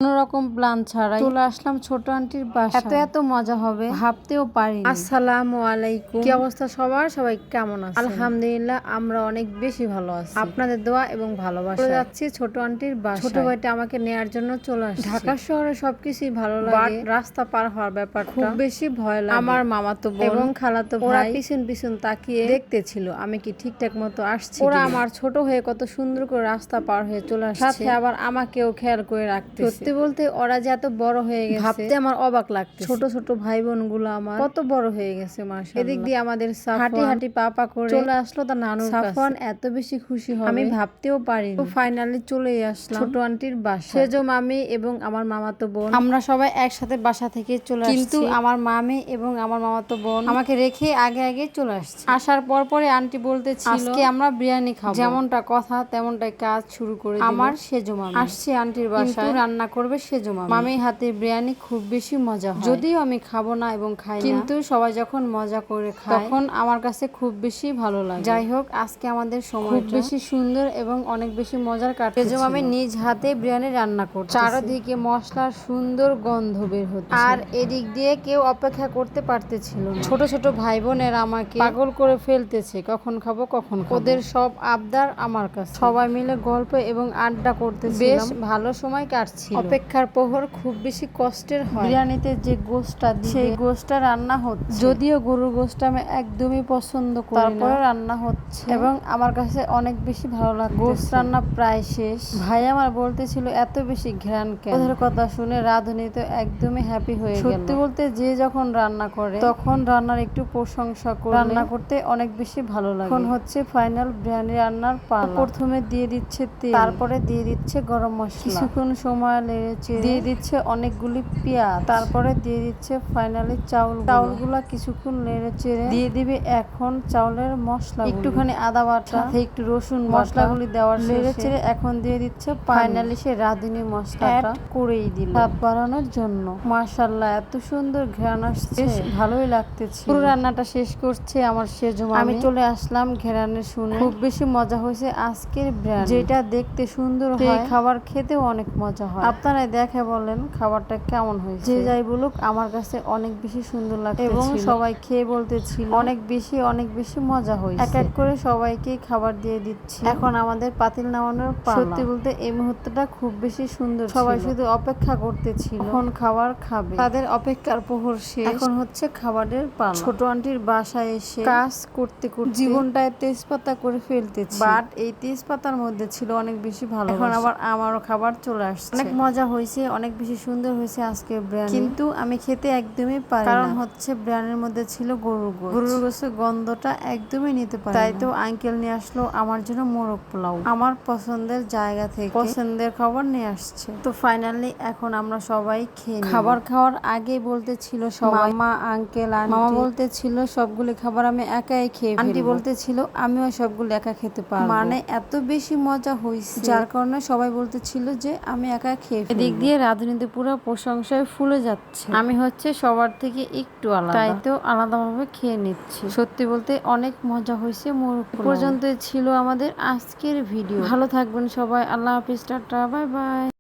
কোনো রকম প্ল্যান ছাড়াই চলে আসলাম ছোট আন্টির বাসায়। এত মজা হবে ভাবতেও পারিনি। আসসালামু আলাইকুম, কি অবস্থা সবার? সবাই কেমন আছে? আলহামদুলিল্লাহ, আমরা অনেক বেশি ভালো আছি। আপনাদের দোয়া এবং ভালোবাসা যাচ্ছি ছোট আন্টির বাসায়। ছোট ভাইটা আমাকে নেয়ার জন্য চলে আসছে। ঢাকা শহরে সবকিছুই ভালো লাগে, রাস্তা পার হওয়ার ব্যাপারটা খুব বেশি ভয় লাগে। আমার মামাতো বোন এবং খালাতো ভাই ওরা পিছন পিছন তাকিয়ে দেখতেছিল আমি কি ঠিকঠাক মতো আসছি। ওরা আমার ছোট হয়ে কত সুন্দর করে রাস্তা পার হয়ে চলে আসছে, সাথে আবার আমাকেও খেয়াল করে রাখতেছে। সত্যি বলতে ওরা যে এত বড় হয়ে গেছে ভাবতে আমার অবাক লাগছে। ছোট ছোট ভাই বোন গুলো আমার কত বড় হয়ে গেছে মাশাআল্লাহ। এদিক দিয়ে আমাদের হাঁটি হাঁটি পা করে চলে আসলো তার নানুর কাছে। সাফওয়ান এত বেশি খুশি হবে আমি ভাবতেও পারিনি। তো ফাইনালি চলে আসলাম ছোট আন্টির বাসায়। সেজো মামি এবং আমার মামাতো বোন আমরা সবাই একসাথে বাসা থেকে চলে আসছি, কিন্তু আমার মামি এবং আমার মামাতো বোন আমাকে রেখে আগে আগে চলে আসছে। আসার পর পরে আন্টি বলতেছিল আজকে আমরা বিরিয়ানি খাবো। যেমনটা কথা তেমনটাই কাজ শুরু করে দিল। আমার সেজো মামি আসছে আন্টির বাসায়, রান্না করবে সেজো মামি। মামির হাতে বিরিয়ানি খুব বেশি মজা হয়, যদিও আমি খাবো না এবং খাই না, কিন্তু সবাই যখন মজা করে খায় তখন আমার কাছে খুব বেশি ভালো লাগে। যাই হোক, আজকে আমাদের সময় খুব বেশি সুন্দর এবং অনেক বেশি মজার কাটছে। সেজো মামি নিজ হাতে বিরিয়ানি রান্না করছে, চারদিকে মশলার সুন্দর গন্ধ বের হচ্ছে, আর এদিক দিয়ে কেউ অপেক্ষা করতে পারতেছিল না। ছোট ছোট ভাই বোনেরা আমাকে পাগল করে ফেলতেছে, কখন খাবো কখন খাবো। ওদের সব আবদার আমার কাছে। সবাই মিলে গল্প এবং আড্ডা করতেছিলাম, বেশ ভালো সময় কাটছিল। অপেক্ষার প্রহর খুব বেশি কষ্টের হয়। বিরিয়ানিতে যে গোশটা দিবে সেই গোশটা রান্না হচ্ছে, যদিও গরুর গোশটা আমি একদমই পছন্দ করি না, তারপরে রান্না হচ্ছে এবং আমার কাছে অনেক বেশি ভালো লাগে। গোশ রান্না প্রায় শেষ। ভাই আমার বলতেছিল এত বেশি ঘ্রাণ কেন। ওদের কথা শুনে রাঁধুনি তো একদমই হ্যাপি হয়ে গেল। সত্যি বলতে যে যখন রান্না করে তখন রান্নার একটু প্রশংসা করে রান্না করতে অনেক বেশি ভালো লাগে। এখন হচ্ছে ফাইনাল বিরিয়ানি রান্নার পালা। প্রথমে দিয়ে দিচ্ছে তেল, তারপরে দিয়ে দিচ্ছে গরম মশলা, কিছুক্ষণ সময় নেড়েচেড়ে দিয়ে দিচ্ছে অনেকগুলি পেঁয়াজ, তারপরে দিয়ে দিচ্ছে ফাইনালি চাউলগুলা কিছুক্ষণ নেড়েচেড়ে দিয়ে দিবে এখন চাউলের মশলা, একটুখানি আদা বাটা, সাথে একটু রসুন, মশলাগুলি দেওয়ার নেড়েচেড়ে এখন দিয়ে দিচ্ছে ফাইনালি সে রাঁধুনি মশলাটা করেই দিল স্বাদ বাড়ানোর জন্য। মাশাআল্লাহ, এত সুন্দর ঘ্রাণ আসছে, বেশ ভালোই লাগতেছে। পুরো রান্নাটা শেষ করছে আমার সেজো মামি। আমি চলে আসলাম ঘ্রাণে শুনে। খুব বেশি মজা হয়েছে আজকের বিরিয়ানি, যেটা দেখতে সুন্দর হয় খাবার খেতেও অনেক মজা হয়। আপনারা দেখে বলেন খাবারটা কেমন হয়েছে। যে যাই বলুক আমার কাছে অনেক বেশি সুন্দর লাগছে এবং সবাই খেয়ে বলতেছিল অনেক বেশি মজা হয়েছে। এক এক করে সবাইকে খাবার দিয়ে দিচ্ছি, এখন আমাদের পাতিল নামানোর পালা। সত্যি বলতে এই মুহূর্তটা খুব বেশি সুন্দর, সবাই শুধু অপেক্ষা করতেছিল কখন খাবার খাবে। তাদের অপেক্ষার প্রহর শেষ, এখন হচ্ছে খাবারের পালা। ছোট আন্টির বাসায় এসে কাজ করতে করতে জীবনটায় তেজপাতা করে ফেলতেছি, বাট এই তেজপাতার মধ্যে ছিল অনেক বেশি ভালো। এখন আবার আমারও খাবার চলে আসছে। অনেক মজা হয়েছে, অনেক বেশি সুন্দর হয়েছে আজকে বিরিয়ানি, কিন্তু আমি খেতে একদমই পারি না, কারণ হচ্ছে বিরিয়ানির মধ্যে ছিল গরুর গোশতের গন্ধটা একদমই নিতে পারি না। তাই তো আঙ্কেল নিয়ে আসলো আমার জন্য মোরগ পোলাও, আমার পছন্দের জায়গা থেকে পছন্দের খাবার নিয়ে আসছে। তো ফাইনালি এখন আমরা সবাই খেয়ে খাবার খাওয়ার আগে বলতেছিল সবাই, মামা আঙ্কেল আন্টি, মামা বলতেছিল সবগুলি খাবার আমি একাই খেয়ে ফেলবো, আন্টি বলতেছিল আমিও সবগুলো একা খেতে পারবো। মানে এত বেশি মজা হয়েছে, যার কারণে সবাই বলতেছিল যে আমি একা খেয়ে ফেলবো। এদিক দিয়ে রাঁধুনিতে পুরো প্রশংসায় ফুলে যাচ্ছে। আমি হচ্ছে সবার থেকে একটু আলাদা, তাই তো আলাদাভাবে খেয়ে নিচ্ছি। সত্যি বলতে অনেক মজা হয়েছে। মোরগ পর্যন্ত ছিল আমাদের আজকের ভিডিও। ভালো থাকবেন সবাই, আল্লাহ হাফিজ, টাটা, বাই বাই।